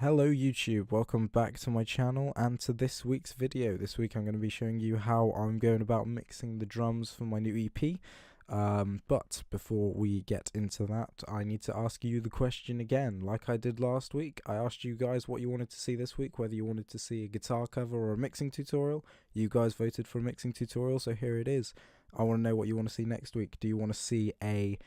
Hello YouTube, welcome back to my channel and to this week's video. This week I'm going to be showing you how I'm going about mixing the drums for my new EP. But before we get into that, I need to ask you the question again. Like I did last week, I asked you guys what you wanted to see this week, whether you wanted to see a guitar cover or a mixing tutorial. You guys voted for a mixing tutorial, so here it is. I want to know what you want to see next week. Do you want to see a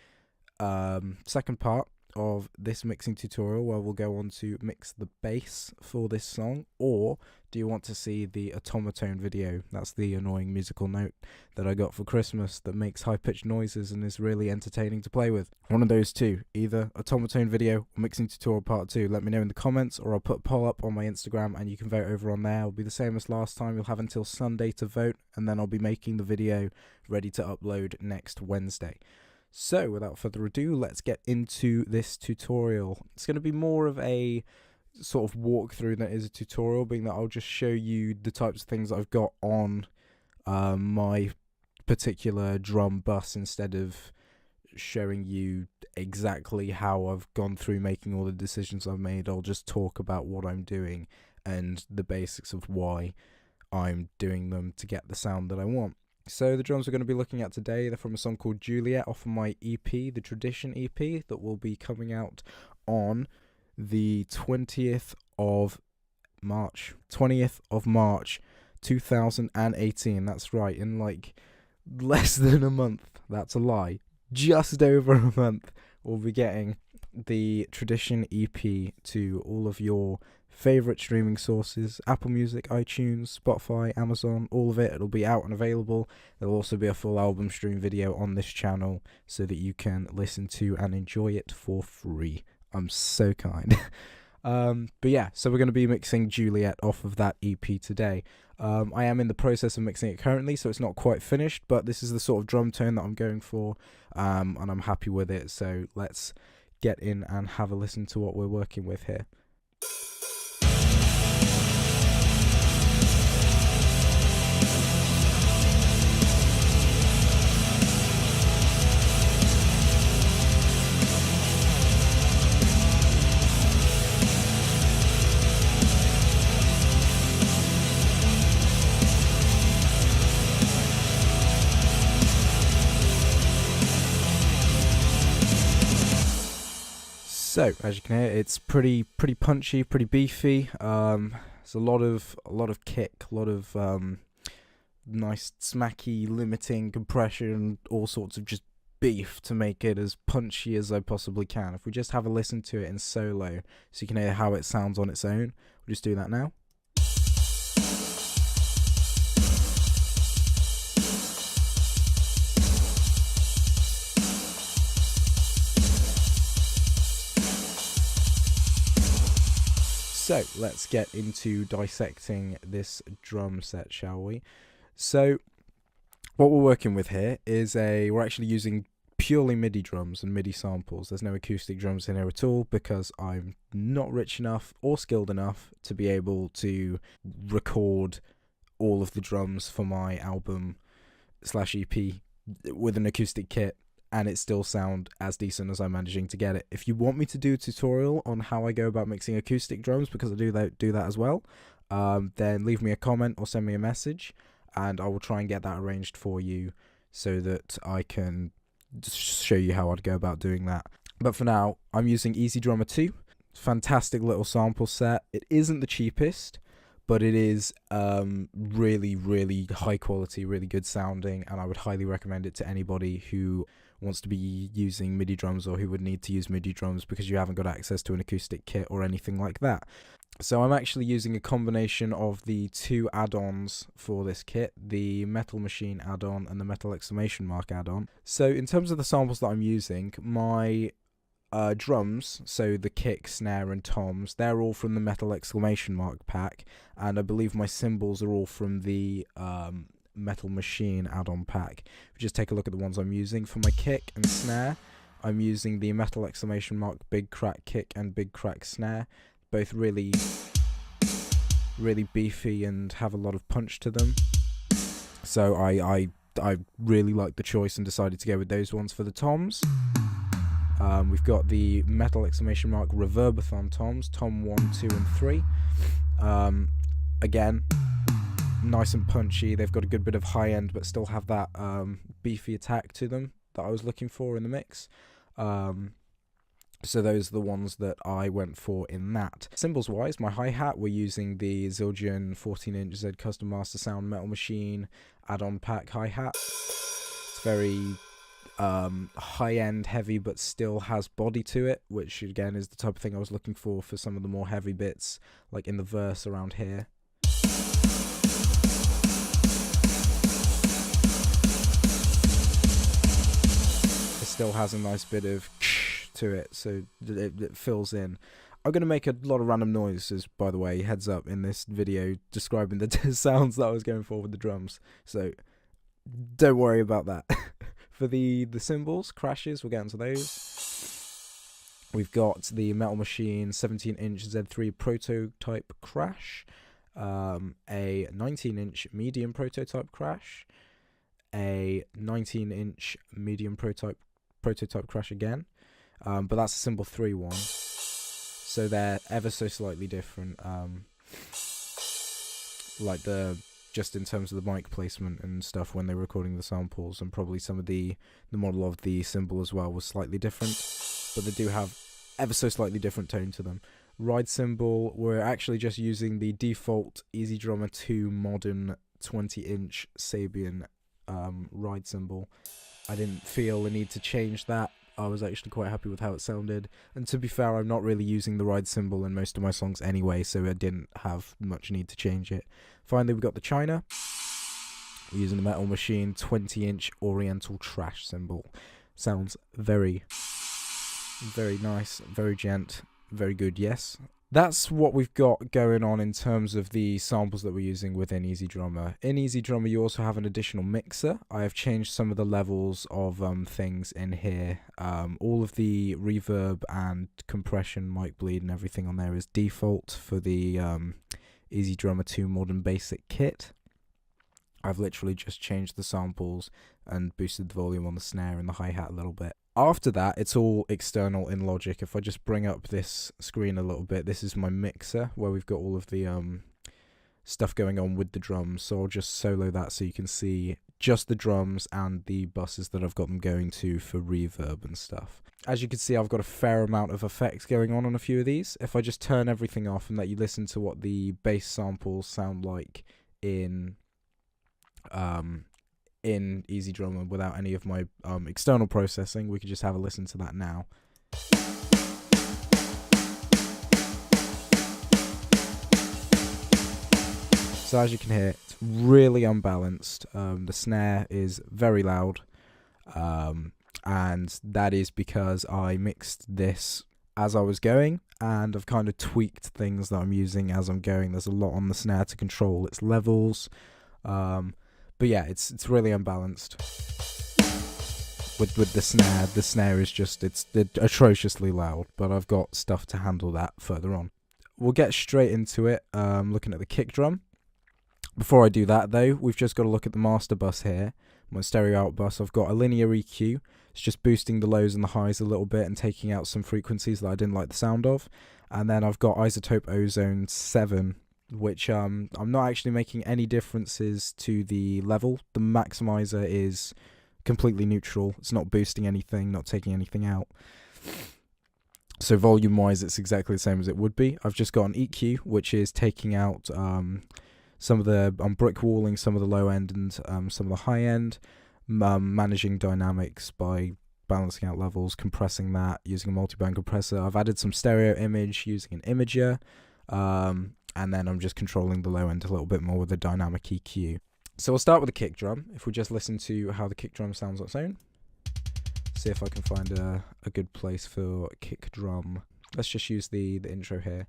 second part of this mixing tutorial where we'll go on to mix the bass for this song, or do you want to see the automaton video? That's the annoying musical note that I got for Christmas that makes high-pitched noises and is really entertaining to play with. One of those two, either automaton video or mixing tutorial part 2. Let me know in the comments, or I'll put a poll up on my Instagram and you can vote over on there. It'll be the same as last time. You'll have until Sunday to vote, and then I'll be making the video ready to upload next Wednesday. So, without further ado, let's get into this tutorial. It's going to be more of a sort of walkthrough than it is a tutorial, being that I'll just show you the types of things I've got on my particular drum bus instead of showing you exactly how I've gone through making all the decisions I've made. I'll just talk about what I'm doing and the basics of why I'm doing them to get the sound that I want. So the drums we're going to be looking at today, they're from a song called Juliet off of my EP, the Tradition EP, that will be coming out on the 20th of March 2018. That's right, in like less than a month. That's a lie. Just over a month, we'll be getting the Tradition EP to all of your favorite streaming sources: Apple Music, iTunes, Spotify, Amazon, all of it. It'll be out and available. There'll also be a full album stream video on this channel so that you can listen to and enjoy it for free. I'm so kind. But yeah, so we're going to be mixing Juliet off of that EP today. I am in the process of mixing it currently, so it's not quite finished, but this is the sort of drum tone that I'm going for, and I'm happy with it. So let's get in and have a listen to what we're working with here. So as you can hear, it's pretty punchy, pretty beefy. There's a lot of kick, a lot of nice smacky limiting compression, all sorts of just beef to make it as punchy as I possibly can. If we just have a listen to it in solo so you can hear how it sounds on its own, we'll just do that now. So let's get into dissecting this drum set, shall we? So what we're working with here is we're actually using purely MIDI drums and MIDI samples. There's no acoustic drums in here at all because I'm not rich enough or skilled enough to be able to record all of the drums for my album / EP with an acoustic kit and it still sound as decent as I'm managing to get it. If you want me to do a tutorial on how I go about mixing acoustic drums, because I do that as well, then leave me a comment or send me a message and I will try and get that arranged for you so that I can show you how I'd go about doing that. But for now, I'm using Ezdrummer 2. Fantastic little sample set. It isn't the cheapest, but it is really high quality, really good sounding, and I would highly recommend it to anybody who wants to be using MIDI drums or who would need to use MIDI drums because you haven't got access to an acoustic kit or anything like that. So I'm actually using a combination of the two add-ons for this kit, the Metal Machine add-on and the Metal Exclamation Mark add-on. So in terms of the samples that I'm using, my drums, so the kick, snare and toms, they're all from the Metal Exclamation Mark pack, and I believe my cymbals are all from the Metal Machine add-on pack. If you just take a look at the ones I'm using for my kick and snare, I'm using the Metal Exclamation Mark Big Crack kick and Big Crack snare, both really beefy and have a lot of punch to them. So I really like the choice and decided to go with those ones for the toms. We've got the metal exclamation mark reverbathon toms, tom 1, 2 and 3. Again, nice and punchy. They've got a good bit of high end but still have that beefy attack to them that I was looking for in the mix. So those are the ones that I went for in that. Cymbals wise, my hi-hat, we're using the Zildjian 14-inch Z Custom Master Sound Metal Machine add-on pack hi-hat. It's very high-end, heavy, but still has body to it, which again is the type of thing I was looking for some of the more heavy bits, like in the verse around here. It still has a nice bit of to it, so it fills in. I'm going to make a lot of random noises, by the way, heads up, in this video describing the sounds that I was going for with the drums, so don't worry about that. For the cymbals, crashes, we'll get into those. We've got the Metal Machine 17-inch Z3 prototype crash, a 19-inch medium prototype crash, a 19-inch medium prototype crash again. But that's a Cymbal 3 one, so they're ever so slightly different, like just in terms of the mic placement and stuff when they were recording the samples, and probably some of the model of the cymbal as well was slightly different, but they do have ever so slightly different tone to them. Ride cymbal, we're actually just using the default Ezdrummer 2 modern 20-inch Sabian ride cymbal. I didn't feel the need to change that. I was actually quite happy with how it sounded, and to be fair, I'm not really using the ride cymbal in most of my songs anyway, so I didn't have much need to change it. Finally, we've got the China. We're using the Metal Machine 20-inch Oriental trash cymbal. Sounds very, very nice, very gent, very good, yes. That's what we've got going on in terms of the samples that we're using within Ezdrummer. In Ezdrummer, you also have an additional mixer. I have changed some of the levels of things in here. All of the reverb and compression, mic bleed and everything on there is default for the Ezdrummer 2 Modern Basic kit. I've literally just changed the samples and boosted the volume on the snare and the hi-hat a little bit. After that, it's all external in Logic. If I just bring up this screen a little bit, this is my mixer where we've got all of the stuff going on with the drums. So I'll just solo that so you can see just the drums and the buses that I've got them going to for reverb and stuff. As you can see, I've got a fair amount of effects going on a few of these. If I just turn everything off and let you listen to what the bass samples sound like in Ezdrummer without any of my external processing, we could just have a listen to that now. So as you can hear, it's really unbalanced. The snare is very loud, and that is because I mixed this as I was going, and I've kind of tweaked things that I'm using as I'm going. There's a lot on the snare to control its levels. But yeah, it's really unbalanced with the snare. The snare is just it's atrociously loud, but I've got stuff to handle that further on. We'll get straight into it, looking at the kick drum. Before I do that though, we've just got to look at the master bus here, my stereo out bus. I've got a linear EQ. It's just boosting the lows and the highs a little bit and taking out some frequencies that I didn't like the sound of. And then I've got isotope ozone 7, which I'm not actually making any differences to the level. The maximizer is completely neutral. It's not boosting anything, not taking anything out. So volume wise, it's exactly the same as it would be. I've just got an EQ, which is taking out some of the, I'm brick walling some of the low end and some of the high end, managing dynamics by balancing out levels, compressing that using a multi-band compressor. I've added some stereo image using an imager, and then I'm just controlling the low end a little bit more with a dynamic EQ. So we'll start with the kick drum. If we just listen to how the kick drum sounds on its own, see if I can find a good place for kick drum. Let's just use the intro here.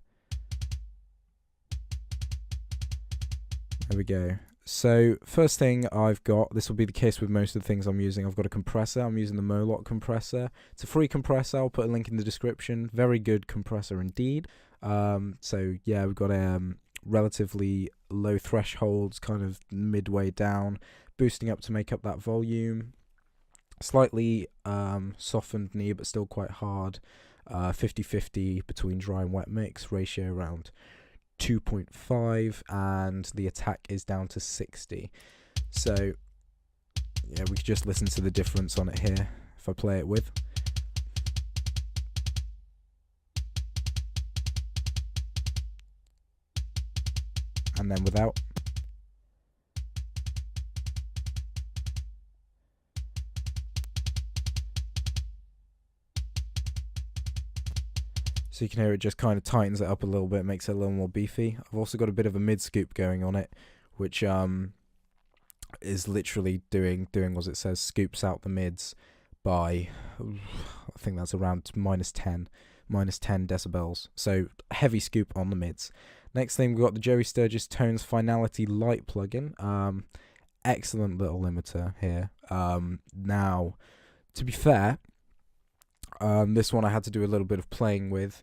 There we go. So first thing I've got, this will be the case with most of the things I'm using, I've got a compressor. I'm using the Moloch compressor. It's a free compressor. I'll put a link in the description. Very good compressor indeed. So yeah, we've got relatively low thresholds, kind of midway down, boosting up to make up that volume. Slightly softened knee, but still quite hard. 50-50 between dry and wet mix, ratio around 2.5, and the attack is down to 60. So yeah, we could just listen to the difference on it here if I play it with. And then without. So you can hear it just kind of tightens it up a little bit, makes it a little more beefy. I've also got a bit of a mid scoop going on it, which is literally doing what it says, scoops out the mids by, I think that's around minus 10 decibels. So heavy scoop on the mids. Next thing, we've got the Joey Sturgis Tones Finality Light plugin. Excellent little limiter here. Now, to be fair, this one I had to do a little bit of playing with,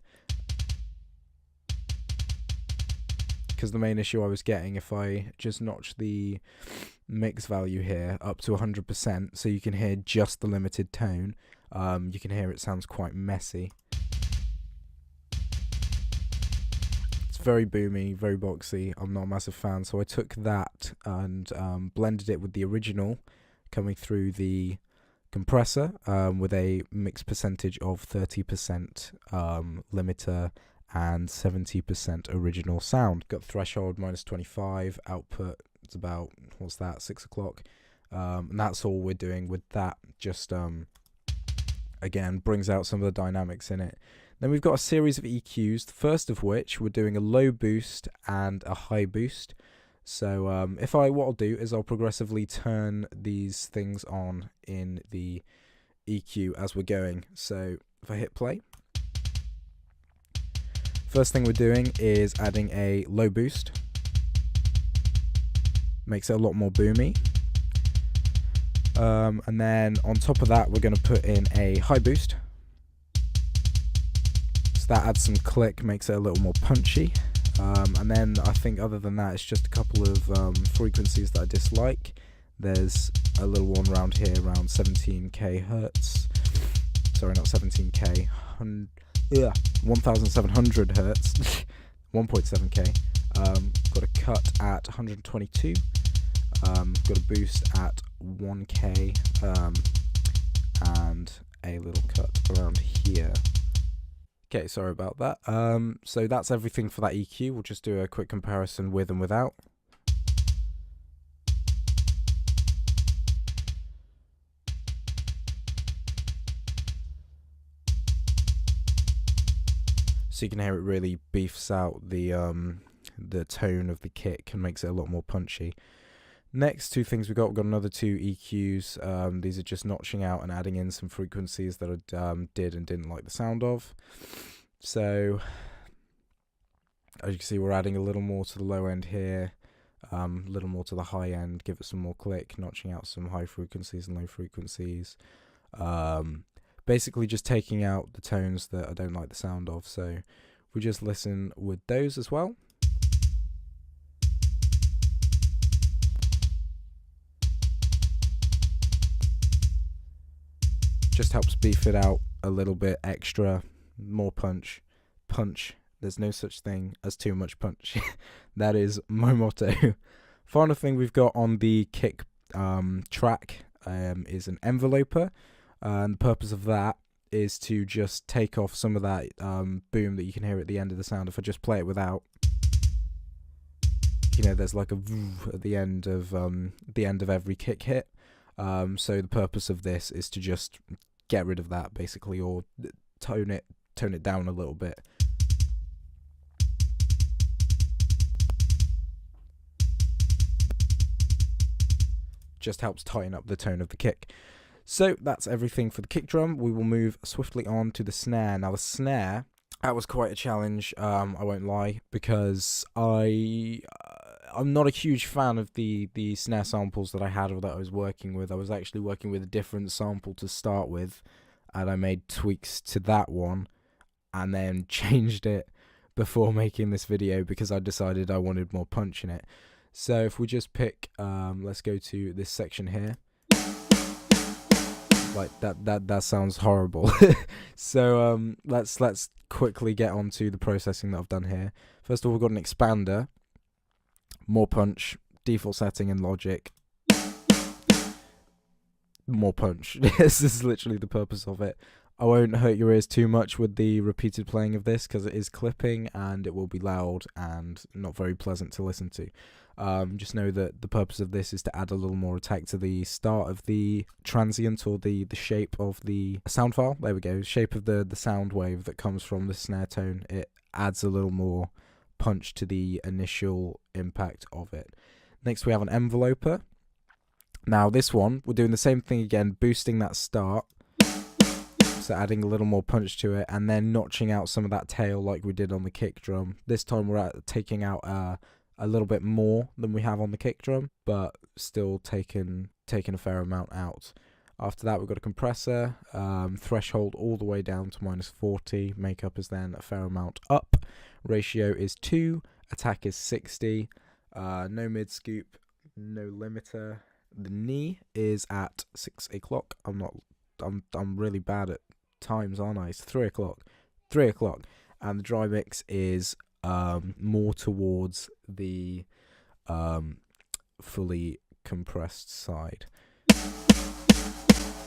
because the main issue I was getting, if I just notch the mix value here up to 100%, so you can hear just the limited tone, you can hear it sounds quite messy. It's very boomy, very boxy. I'm not a massive fan, so I took that and blended it with the original coming through the compressor with a mix percentage of 30% limiter and 70% original sound. Got threshold minus 25, output it's about, what's that, 6 o'clock, and that's all we're doing with that. Just again, brings out some of the dynamics in it. Then we've got a series of EQs, the first of which we're doing a low boost and a high boost. So what I'll do is I'll progressively turn these things on in the EQ as we're going. So if I hit play, first thing we're doing is adding a low boost. Makes it a lot more boomy. And then on top of that, we're going to put in a high boost. So that adds some click, makes it a little more punchy. And then I think other than that, it's just a couple of frequencies that I dislike. There's a little one around here, around 17k hertz. Sorry, not 17k, 1700 hertz, 1.7k. Got a cut at 122. Got a boost at 1k, and a little cut around here. Okay, sorry about that. So that's everything for that EQ. We'll just do a quick comparison with and without. So you can hear it really beefs out the tone of the kick and makes it a lot more punchy. Next two things we've got another two EQs. These are just notching out and adding in some frequencies that I did and didn't like the sound of. So as you can see, we're adding a little more to the low end here, a little more to the high end, give it some more click, notching out some high frequencies and low frequencies. Basically just taking out the tones that I don't like the sound of. So we just listen with those as well. Just helps beef it out a little bit extra, more punch. There's no such thing as too much punch. That is my motto. Final thing we've got on the kick track is an enveloper, and the purpose of that is to just take off some of that boom that you can hear at the end of the sound. If I just play it without, you know, there's like a at the end of every kick hit. So the purpose of this is to just get rid of that, basically, or tone it down a little bit. Just helps tighten up the tone of the kick. So that's everything for the kick drum. We will move swiftly on to the snare. Now the snare, that was quite a challenge, I won't lie, because I'm not a huge fan of the snare samples that I had or that I was working with. I was actually working with a different sample to start with, and I made tweaks to that one and then changed it before making this video because I decided I wanted more punch in it. So if we just pick, let's go to this section here. Like that sounds horrible. So let's quickly get on to the processing that I've done here. First of all, we've got an expander, more punch, default setting in Logic, more punch. This is literally the purpose of it. I won't hurt your ears too much with the repeated playing of this because it is clipping and it will be loud and not very pleasant to listen to. Just know that the purpose of this is to add a little more attack to the start of the transient, or the shape of the sound file. There we go, shape of the sound wave that comes from the snare tone. It adds a little more punch to the initial impact of it. Next we have an enveloper. Now this one, we're doing the same thing again, boosting that start, so adding a little more punch to it, and then notching out some of that tail like we did on the kick drum. This time we're taking out a little bit more than we have on the kick drum, but still taking a fair amount out. After that we've got a compressor, threshold all the way down to -40, makeup is then a fair amount up, ratio is 2, attack is 60, no mid scoop, no limiter. The knee is at 6 o'clock. I'm really bad at times, aren't I? It's 3 o'clock. 3 o'clock. And the dry mix is more towards the fully compressed side.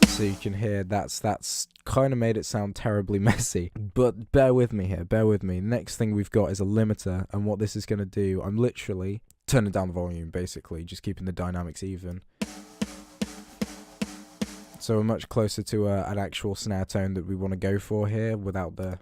So you can hear that's kind of made it sound terribly messy. But bear with me here, bear with me. Next thing we've got is a limiter, and what this is going to do, I'm literally turning down the volume, basically, just keeping the dynamics even. So we're much closer to an actual snare tone that we want to go for here, without the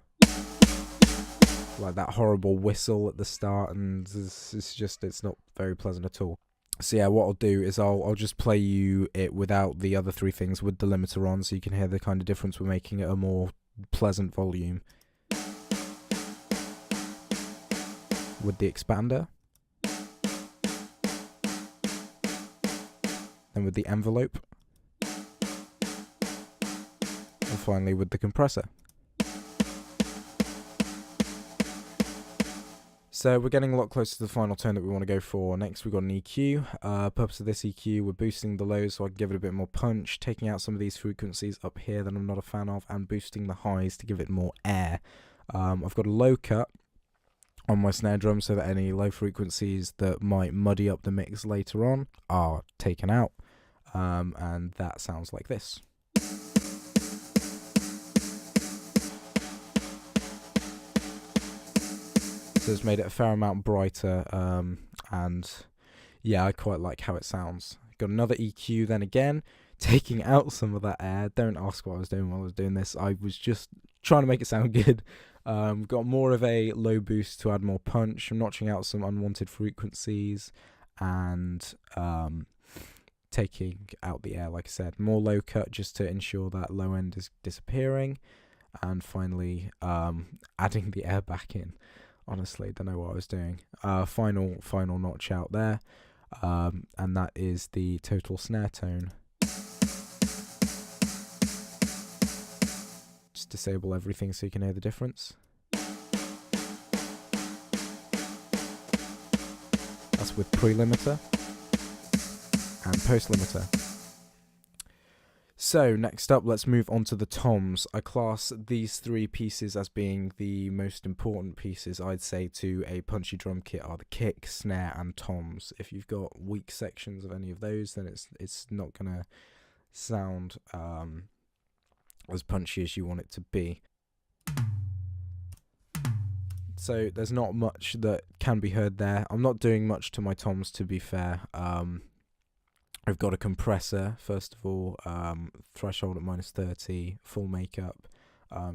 that horrible whistle at the start, and it's not very pleasant at all. So yeah, what I'll do is I'll just play you it without the other three things, with the limiter on, so you can hear the kind of difference we're making at a more pleasant volume. With the expander, then with the envelope, and finally with the compressor. So we're getting a lot closer to the final tone that we want to go for. Next we've got an EQ. Purpose of this EQ, we're boosting the lows so I can give it a bit more punch, taking out some of these frequencies up here that I'm not a fan of, and boosting the highs to give it more air. I've got a low cut on my snare drum so that any low frequencies that might muddy up the mix later on are taken out. And that sounds like this. So it's made it a fair amount brighter, and yeah, I quite like how it sounds. Got another EQ then again, taking out some of that air. Don't ask what I was doing while I was doing this. I was just trying to make it sound good. Got more of a low boost to add more punch. I'm notching out some unwanted frequencies and taking out the air, like I said. More low cut just to ensure that low end is disappearing. And finally, adding the air back in. Honestly, don't know what I was doing. Final notch out there. And that is the total snare tone. Just disable everything so you can hear the difference. That's with pre-limiter and post-limiter. So next up, let's move on to the toms. I class these three pieces as being the most important pieces, I'd say, to a punchy drum kit, are the kick, snare and toms. If you've got weak sections of any of those, then it's not gonna sound as punchy as you want it to be. So there's not much that can be heard there. I'm not doing much to my toms, to be fair. I've got a compressor, first of all, threshold at -30, full makeup,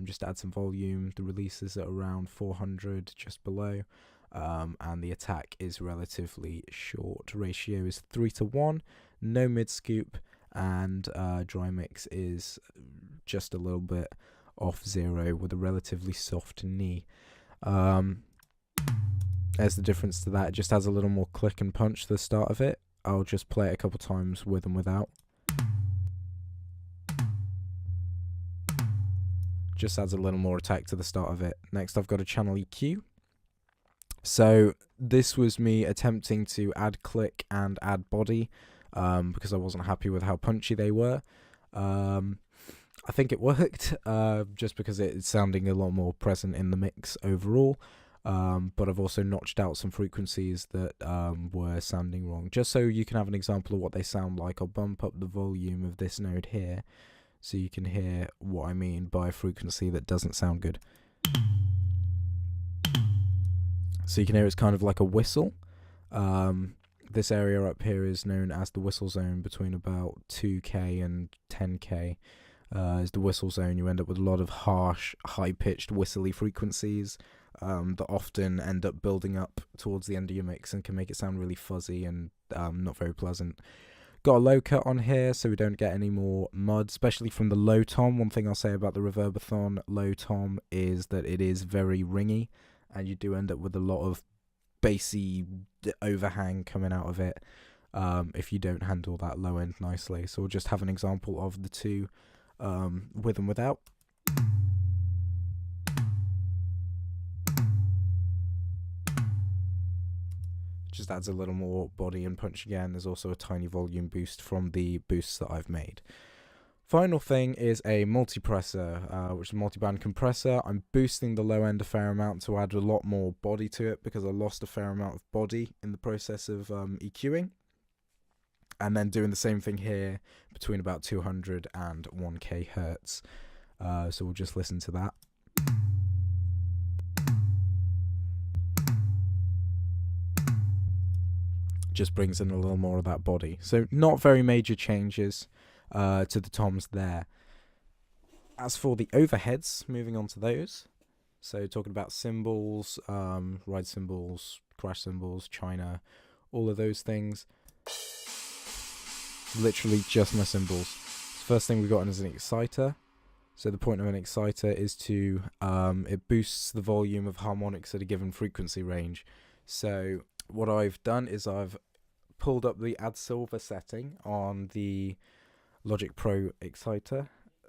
just add some volume. The release is at around 400, just below, and the attack is relatively short. Ratio is 3:1, no mid scoop, and dry mix is just a little bit off 0 with a relatively soft knee. There's the difference to that. It just has a little more click and punch to the start of it. I'll just play it a couple times with and without. Just adds a little more attack to the start of it. Next I've got a channel EQ. So this was me attempting to add click and add body, because I wasn't happy with how punchy they were. I think it worked, just because it's sounding a lot more present in the mix overall. But I've also notched out some frequencies that were sounding wrong, just so you can have an example of what they sound like. I'll bump up the volume of this node here, so you can hear what I mean by a frequency that doesn't sound good. So you can hear it's kind of like a whistle. This area up here is known as the whistle zone, between about 2K and 10K. Is the whistle zone. You end up with a lot of harsh, high-pitched, whistly frequencies that often end up building up towards the end of your mix and can make it sound really fuzzy and not very pleasant. Got a low cut on here so we don't get any more mud, especially from the low tom. One thing I'll say about the Reverbathon low tom is that it is very ringy, and you do end up with a lot of bassy overhang coming out of it if you don't handle that low end nicely. So we'll just have an example of the two, with and without. Just adds a little more body and punch again. There's also a tiny volume boost from the boosts that I've made. Final thing is a multipressor, which is a multiband compressor. I'm boosting the low end a fair amount to add a lot more body to it, because I lost a fair amount of body in the process of EQing. And then doing the same thing here between about 200 and 1k hertz. So we'll just listen to that. Just brings in a little more of that body. So not very major changes to the toms there. As for the overheads, moving on to those. So talking about cymbals, ride cymbals, crash cymbals, China, all of those things. Literally just my cymbals. The first thing we've got is an exciter. So the point of an exciter is to, it boosts the volume of harmonics at a given frequency range. So what I've done is I've pulled up the add silver setting on the Logic Pro exciter,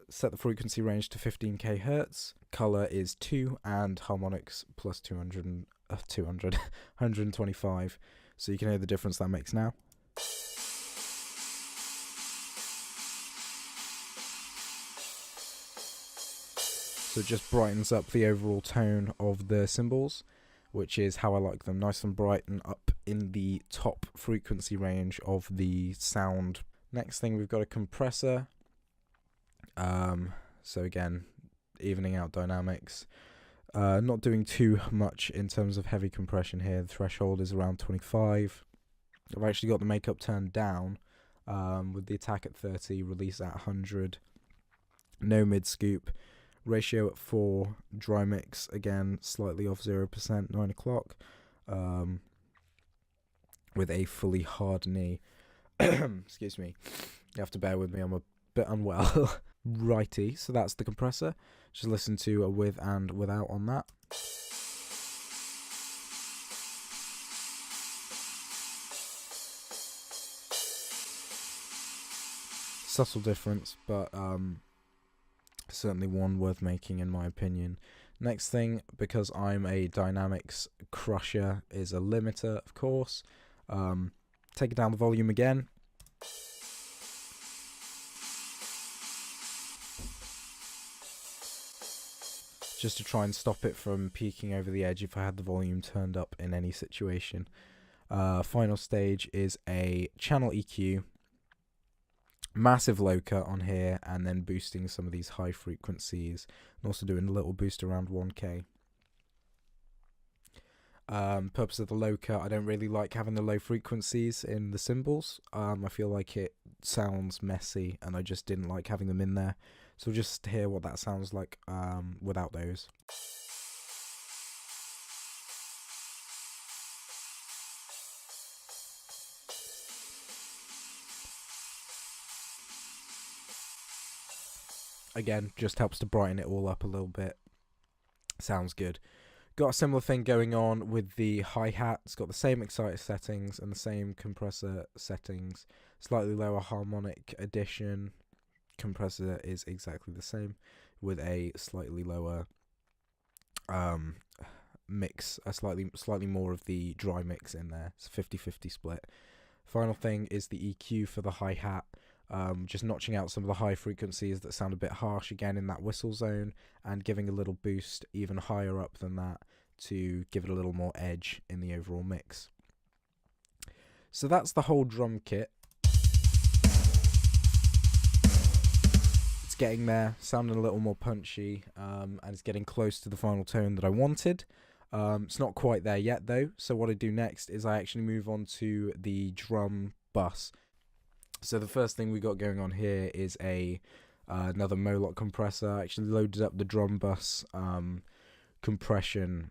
set the frequency range to 15k hertz, color is 2, and harmonics plus 125. So you can hear the difference that makes now. So it just brightens up the overall tone of the cymbals, which is how I like them, nice and bright and up in the top frequency range of the sound. Next thing, we've got a compressor. So again, evening out dynamics. Not doing too much in terms of heavy compression here. The threshold is around 25. I've actually got the makeup turned down, with the attack at 30, release at 100. No mid scoop. Ratio at 4, dry mix again slightly off 0%, 9 o'clock, with a fully hard knee. Excuse me, you have to bear with me, I'm a bit unwell. Righty, so that's the compressor. Just listen to a with and without on that. Subtle difference, but certainly one worth making in my opinion. Next thing, because I'm a dynamics crusher, is a limiter, of course. Taking down the volume again. Just to try and stop it from peaking over the edge if I had the volume turned up in any situation. Final stage is a channel EQ. Massive low cut on here, and then boosting some of these high frequencies, and also doing a little boost around 1k. Purpose of the low cut, I don't really like having the low frequencies in the cymbals. I feel like it sounds messy, and I just didn't like having them in there. So we'll just hear what that sounds like without those. Again, just helps to brighten it all up a little bit. Sounds good. Got a similar thing going on with the hi-hat. It's got the same exciter settings and the same compressor settings. Slightly lower harmonic addition. Compressor is exactly the same, with a slightly lower mix, a slightly more of the dry mix in there. It's a 50-50 split. Final thing is the EQ for the hi-hat. just notching out some of the high frequencies that sound a bit harsh again in that whistle zone, and giving a little boost even higher up than that to give it a little more edge in the overall mix. So that's the whole drum kit. It's getting there, sounding a little more punchy, and it's getting close to the final tone that I wanted. It's not quite there yet though, so what I do next is I actually move on to the drum bus. So the first thing we got going on here is another Moloch compressor. I actually loaded up the drum bus compression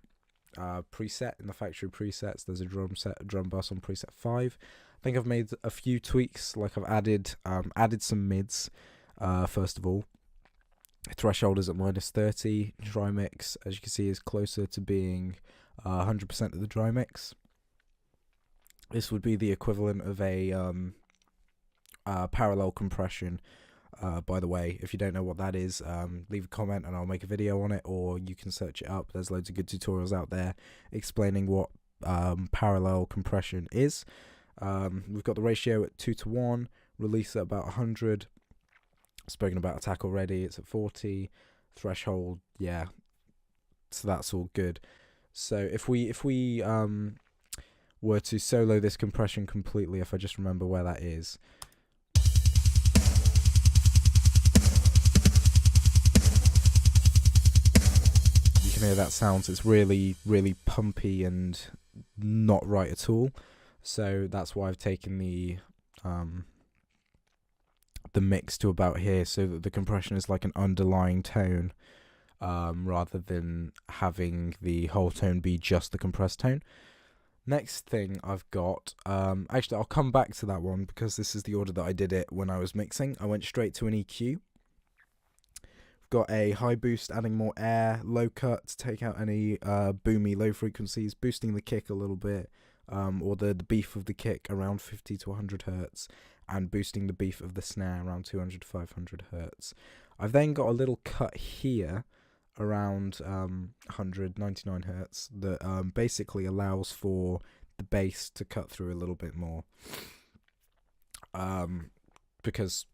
preset in the factory presets. There's a drum bus on preset 5. I think I've made a few tweaks, like I've added some mids. First of all, threshold is at -30. Dry mix, as you can see, is closer to being 100% of the dry mix. This would be the equivalent of a parallel compression. By the way, if you don't know what that is, leave a comment and I'll make a video on it, or you can search it up. There's loads of good tutorials out there explaining what parallel compression is. We've got the ratio at 2:1, release at about 100. Spoken about attack already, it's at 40. Threshold, yeah, so that's all good. So if we were to solo this compression completely, if I just remember where that is, you can hear that sound. It's really pumpy and not right at all. So that's why I've taken the mix to about here, so that the compression is like an underlying tone, rather than having the whole tone be just the compressed tone. Next thing I've got, actually I'll come back to that one because this is the order that I did it when I was mixing. I went straight to an EQ. We've got a high boost, adding more air, low cut to take out any boomy low frequencies, boosting the kick a little bit, or the beef of the kick around 50 to 100 hertz, and boosting the beef of the snare around 200 to 500 hertz. I've then got a little cut here around 199 hertz that basically allows for the bass to cut through a little bit more, because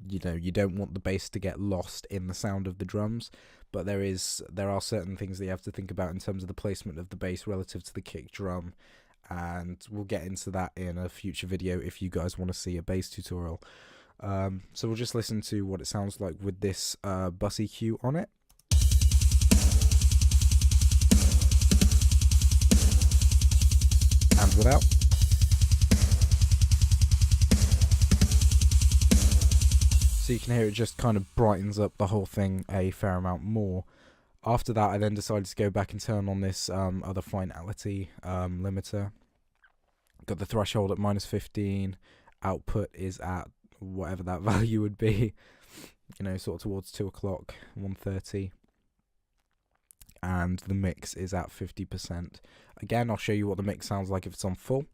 you don't want the bass to get lost in the sound of the drums, but there are certain things that you have to think about in terms of the placement of the bass relative to the kick drum, and we'll get into that in a future video if you guys want to see a bass tutorial. So we'll just listen to what it sounds like with this bus EQ on it. And without. So you can hear it just kind of brightens up the whole thing a fair amount more. After that, I then decided to go back and turn on this other finality limiter. Got the threshold at -15. Output is at whatever that value would be, sort of towards 2 o'clock, 1:30. And the mix is at 50%. Again, I'll show you what the mix sounds like if it's on full.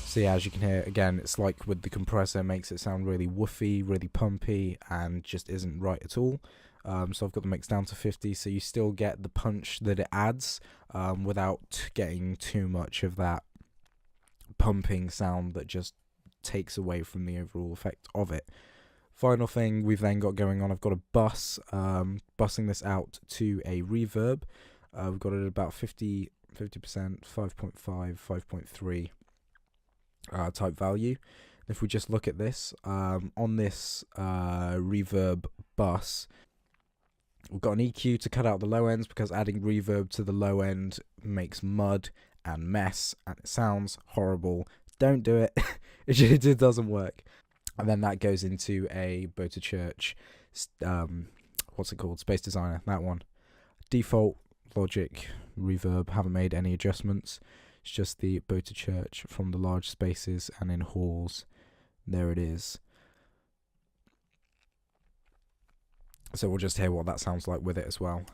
So yeah, as you can hear, again, it's like with the compressor, it makes it sound really woofy, really pumpy, and just isn't right at all. So I've got the mix down to 50, so you still get the punch that it adds, without getting too much of that pumping sound that just takes away from the overall effect of it. Final thing we've then got going on, I've got a bus, bussing this out to a reverb. We've got it at about 50%, 5.5, 5.3 type value. If we just look at this, on this reverb bus, we've got an EQ to cut out the low ends, because adding reverb to the low end makes mud and mess, and it sounds horrible. Don't do it. It doesn't work. And then that goes into a Bota Church, what's it called? Space Designer, that one. Default Logic reverb, haven't made any adjustments. It's just the Bota Church from the large spaces and in halls. There it is. So we'll just hear what that sounds like with it as well.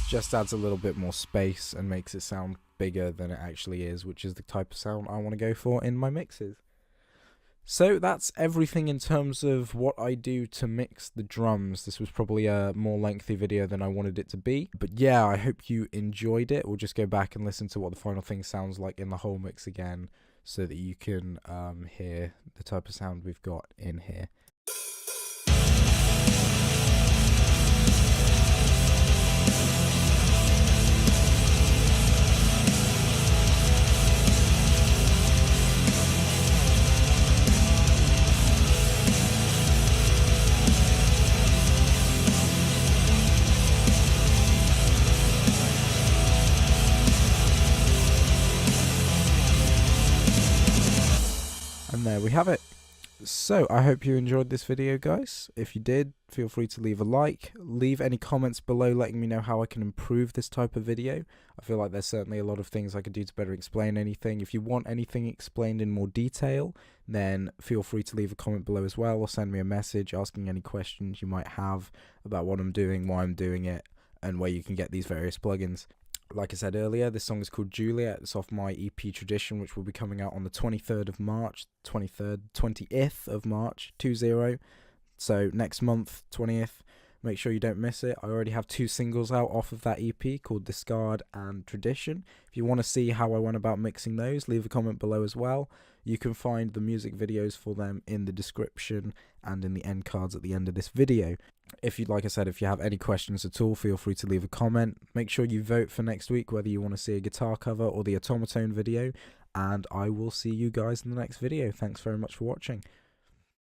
Just adds a little bit more space and makes it sound bigger than it actually is, which is the type of sound I want to go for in my mixes. So that's everything in terms of what I do to mix the drums. This was probably a more lengthy video than I wanted it to be, but yeah, I hope you enjoyed it. We'll just go back and listen to what the final thing sounds like in the whole mix again, so that you can hear the type of sound we've got in here. And there we have it. So I hope you enjoyed this video, guys. If you did, feel free to leave a like, leave any comments below letting me know how I can improve this type of video. I feel like there's certainly a lot of things I could do to better explain anything. If you want anything explained in more detail, then feel free to leave a comment below as well, or send me a message asking any questions you might have about what I'm doing, why I'm doing it, and where you can get these various plugins. Like I said earlier, this song is called Juliet. It's off my EP Tradition, which will be coming out on the 23rd of March, 20th of March, 20. So next month, 20th. Make sure you don't miss it. I already have 2 singles out off of that EP called Discard and Tradition. If you want to see how I went about mixing those, leave a comment below as well. You can find the music videos for them in the description and in the end cards at the end of this video. If you'd, like I said, if you have any questions at all, feel free to leave a comment. Make sure you vote for next week whether you want to see a guitar cover or the automaton video, and I will see you guys in the next video. Thanks very much for watching.